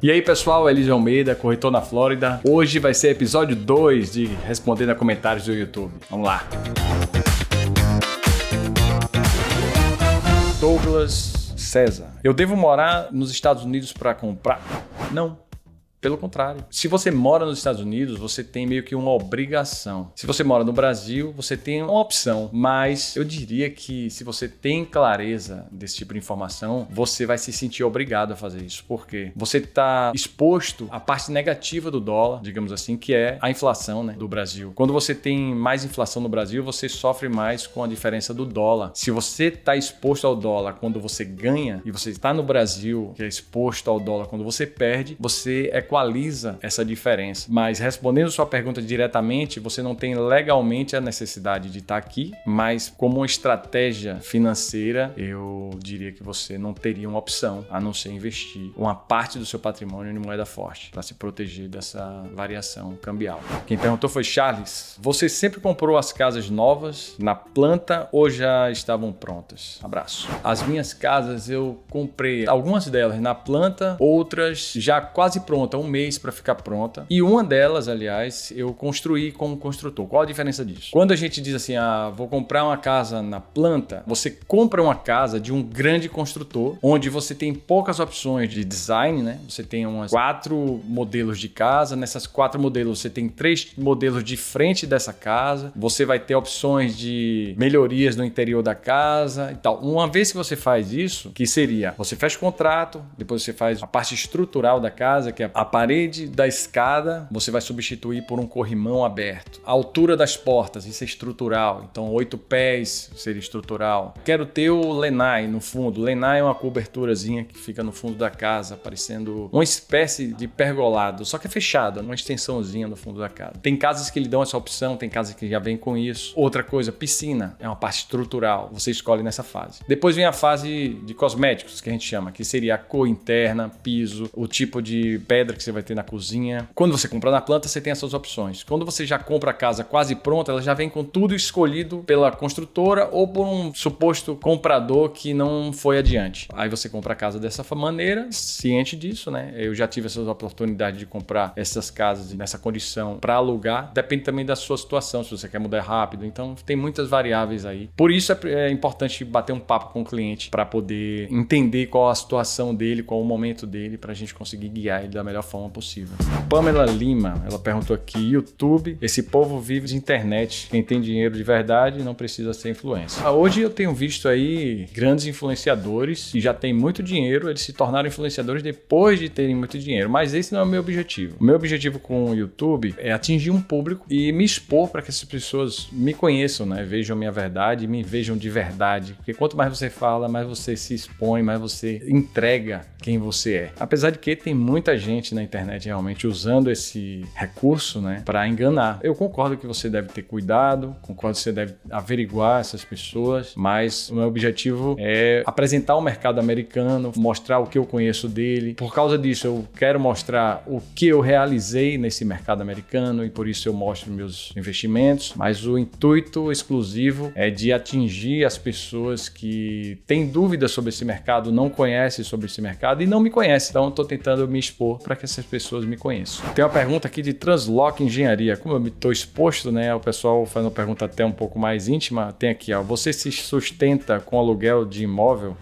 E aí pessoal, Elísio Almeida, corretor na Flórida. Hoje vai ser episódio 2 de Respondendo a Comentários do YouTube. Vamos lá. Douglas César. Eu devo morar nos Estados Unidos para comprar? Não. Pelo contrário. Se você mora nos Estados Unidos, você tem meio que uma obrigação. Se você mora no Brasil, você tem uma opção. Mas eu diria que se você tem clareza desse tipo de informação, você vai se sentir obrigado a fazer isso. Por quê? Você está exposto à parte negativa do dólar, digamos assim, que é a inflação, né, do Brasil. Quando você tem mais inflação no Brasil, você sofre mais com a diferença do dólar. Se você está exposto ao dólar quando você ganha e você está no Brasil, que é exposto ao dólar quando você perde, você equaliza essa diferença. Mas respondendo sua pergunta diretamente, você não tem legalmente a necessidade de estar aqui, mas como uma estratégia financeira, eu diria que você não teria uma opção a não ser investir uma parte do seu patrimônio em moeda forte para se proteger dessa variação cambial. Quem perguntou foi Charles. Você sempre comprou as casas novas na planta ou já estavam prontas? Abraço. As minhas casas eu comprei algumas delas na planta, outras já quase prontas, um mês para ficar pronta. E uma delas, aliás, eu construí como construtor. Qual a diferença disso? Quando a gente diz assim, vou comprar uma casa na planta, você compra uma casa de um grande construtor, onde você tem poucas opções de design, né? Você tem umas 4 modelos de casa. Nessas 4 modelos, você tem 3 modelos de frente dessa casa. Você vai ter opções de melhorias no interior da casa e tal. Uma vez que você faz isso, que seria, você fecha o contrato, depois você faz a parte estrutural da casa, que é a parede da escada, você vai substituir por um corrimão aberto. A altura das portas, isso é estrutural. Então, 8 pés seria estrutural. Quero ter o lanai no fundo. Lanai é uma coberturazinha que fica no fundo da casa, parecendo uma espécie de pergolado, só que é fechada, uma extensãozinha no fundo da casa. Tem casas que lhe dão essa opção, tem casas que já vem com isso. Outra coisa, piscina, é uma parte estrutural. Você escolhe nessa fase. Depois vem a fase de cosméticos, que a gente chama, que seria a cor interna, piso, o tipo de pedra que você vai ter na cozinha. Quando você compra na planta, você tem essas opções. Quando você já compra a casa quase pronta, ela já vem com tudo escolhido pela construtora ou por um suposto comprador que não foi adiante. Aí você compra a casa dessa maneira, ciente disso, né? Eu já tive essas oportunidades de comprar essas casas nessa condição para alugar. Depende também da sua situação, se você quer mudar rápido. Então, tem muitas variáveis aí. Por isso é importante bater um papo com o cliente para poder entender qual a situação dele, qual o momento dele, para a gente conseguir guiar ele da melhor forma possível. Pamela Lima, ela perguntou aqui, YouTube, esse povo vive de internet, quem tem dinheiro de verdade não precisa ser influencer. Hoje eu tenho visto aí grandes influenciadores que já têm muito dinheiro, eles se tornaram influenciadores depois de terem muito dinheiro, mas esse não é o meu objetivo. O meu objetivo com o YouTube é atingir um público e me expor para que essas pessoas me conheçam, né? Vejam a minha verdade e me vejam de verdade, porque quanto mais você fala, mais você se expõe, mais você entrega quem você é. Apesar de que tem muita gente na internet realmente usando esse recurso, né, para enganar. Eu concordo que você deve ter cuidado, concordo que você deve averiguar essas pessoas, mas o meu objetivo é apresentar o mercado americano, mostrar o que eu conheço dele. Por causa disso, eu quero mostrar o que eu realizei nesse mercado americano e por isso eu mostro meus investimentos, mas o intuito exclusivo é de atingir as pessoas que têm dúvidas sobre esse mercado, não conhecem sobre esse mercado e não me conhecem. Então, eu estou tentando me expor para que essas pessoas me conheçam. Tem uma pergunta aqui de Translock Engenharia. Como eu estou exposto, né? O pessoal faz uma pergunta até um pouco mais íntima. Tem aqui, você se sustenta com aluguel de imóvel?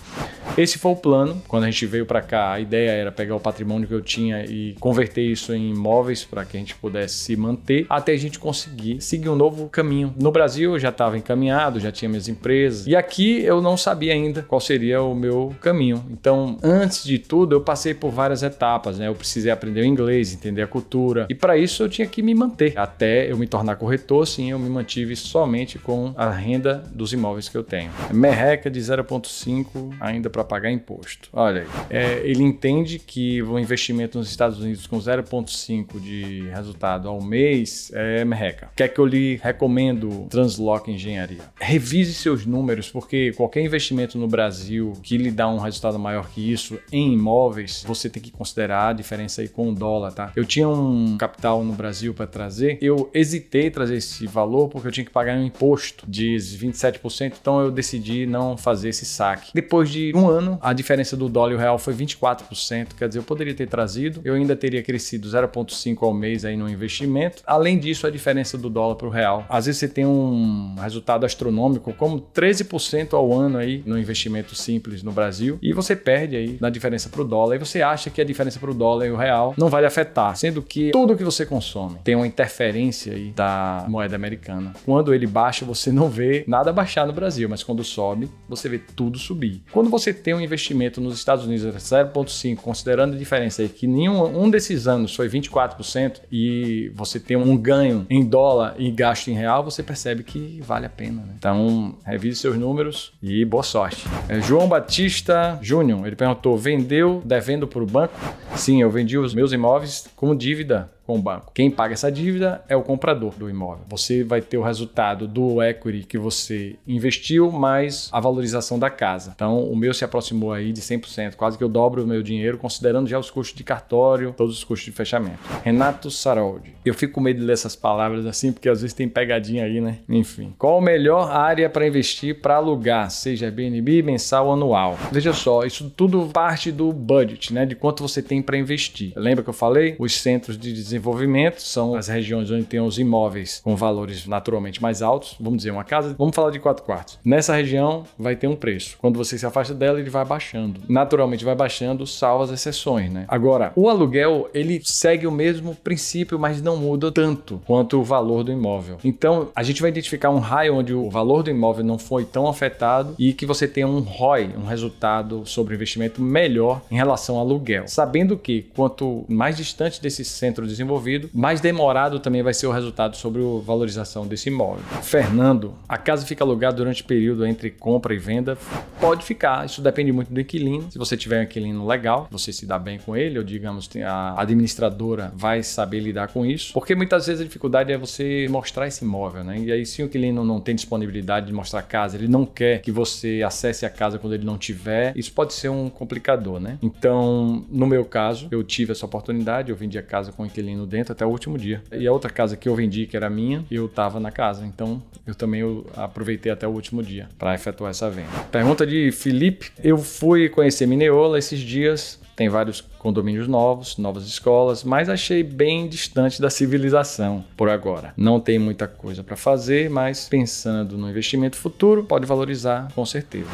Esse foi o plano. Quando a gente veio para cá, a ideia era pegar o patrimônio que eu tinha e converter isso em imóveis para que a gente pudesse se manter, até a gente conseguir seguir um novo caminho. No Brasil, eu já estava encaminhado, já tinha minhas empresas. E aqui, eu não sabia ainda qual seria o meu caminho. Então, antes de tudo, eu passei por várias etapas, né? Eu precisei aprender o inglês, entender a cultura. E para isso, eu tinha que me manter. Até eu me tornar corretor, sim, eu me mantive somente com a renda dos imóveis que eu tenho. Merreca de 0,5 ainda para pagar imposto. Olha aí. Ele entende que o investimento nos Estados Unidos com 0,5 de resultado ao mês é merreca. Quer que eu lhe recomendo Translock Engenharia? Revise seus números, porque qualquer investimento no Brasil que lhe dá um resultado maior que isso em imóveis, você tem que considerar a diferença diferença aí com o dólar, tá? Eu tinha um capital no Brasil para trazer, eu hesitei trazer esse valor porque eu tinha que pagar um imposto de 27%, então eu decidi não fazer esse saque. Depois de um ano, a diferença do dólar e o real foi 24%, quer dizer, eu poderia ter trazido, eu ainda teria crescido 0,5 ao mês aí no investimento. Além disso, a diferença do dólar para o real. Às vezes você tem um resultado astronômico, como 13% ao ano aí no investimento simples no Brasil, e você perde aí na diferença para o dólar, e você acha que a diferença para o dólar e o real não vai lhe afetar, sendo que tudo que você consome tem uma interferência aí da moeda americana. Quando ele baixa, você não vê nada baixar no Brasil, mas quando sobe, você vê tudo subir. Quando você tem um investimento nos Estados Unidos 0,5, considerando a diferença aí que nenhum desses anos foi 24% e você tem um ganho em dólar e gasto em real, você percebe que vale a pena, né? Então, revise seus números e boa sorte. João Batista Júnior, ele perguntou, vendeu devendo para o banco? Sim, eu vendi os meus imóveis com dívida com o banco. Quem paga essa dívida é o comprador do imóvel. Você vai ter o resultado do equity que você investiu mais a valorização da casa. Então, o meu se aproximou aí de 100%, quase que eu dobro o meu dinheiro, considerando já os custos de cartório, todos os custos de fechamento. Renato Saroldi. Eu fico com medo de ler essas palavras assim, porque às vezes tem pegadinha aí, né? Enfim. Qual a melhor área para investir para alugar, seja Airbnb, mensal ou anual? Veja só, isso tudo parte do budget, né? De quanto você tem para investir. Lembra que eu falei? Os centros de desenvolvimento são as regiões onde tem os imóveis com valores naturalmente mais altos. Vamos dizer, uma casa, vamos falar de 4 quartos. Nessa região vai ter um preço. Quando você se afasta dela, ele vai baixando. Naturalmente vai baixando, salvo as exceções, né? Agora, o aluguel, ele segue o mesmo princípio, mas não muda tanto quanto o valor do imóvel. Então, a gente vai identificar um raio onde o valor do imóvel não foi tão afetado e que você tenha um ROI, um resultado sobre o investimento melhor em relação ao aluguel. Sabendo que quanto mais distante desse centro desenvolvido, mais demorado também vai ser o resultado sobre a valorização desse imóvel. Fernando, a casa fica alugada durante o período entre compra e venda? Pode ficar, isso depende muito do inquilino. Se você tiver um inquilino legal, você se dá bem com ele, ou digamos, a administradora vai saber lidar com isso, porque muitas vezes a dificuldade é você mostrar esse imóvel, né? E aí se o inquilino não tem disponibilidade de mostrar a casa, ele não quer que você acesse a casa quando ele não tiver, isso pode ser um complicador, né? Então, no meu caso, eu tive essa oportunidade, eu vendi a casa com o inquilino dentro até o último dia. E a outra casa que eu vendi, que era minha, eu estava na casa. Então, eu também aproveitei até o último dia para efetuar essa venda. Pergunta de Felipe. Eu fui conhecer Mineola esses dias. Tem vários condomínios novos, novas escolas, mas achei bem distante da civilização por agora. Não tem muita coisa para fazer, mas pensando no investimento futuro, pode valorizar com certeza.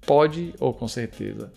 Pode ou com certeza?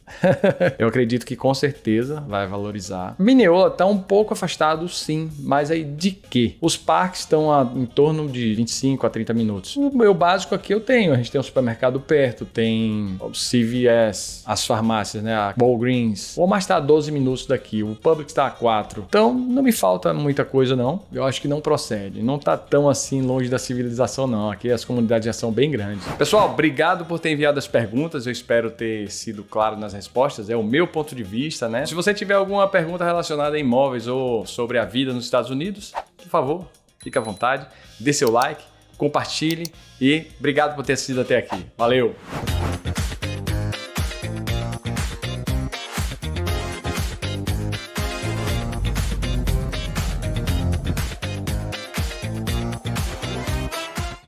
Eu acredito que com certeza vai valorizar. Mineola está um pouco afastado, sim, mas aí de quê? Os parques estão em torno de 25 a 30 minutos. O meu básico aqui eu tenho. A gente tem um supermercado perto, tem o CVS, as farmácias, né? A Walgreens. O Walmart está a 12 minutos daqui, o Publix está a 4. Então não me falta muita coisa, não. Eu acho que não procede. Não está tão assim longe da civilização, não. Aqui as comunidades já são bem grandes. Pessoal, obrigado por ter enviado as perguntas. Eu espero ter sido claro nas respostas, é o meu ponto de vista, né? Se você tiver alguma pergunta relacionada a imóveis ou sobre a vida nos Estados Unidos, por favor, fique à vontade, dê seu like, compartilhe e obrigado por ter assistido até aqui. Valeu!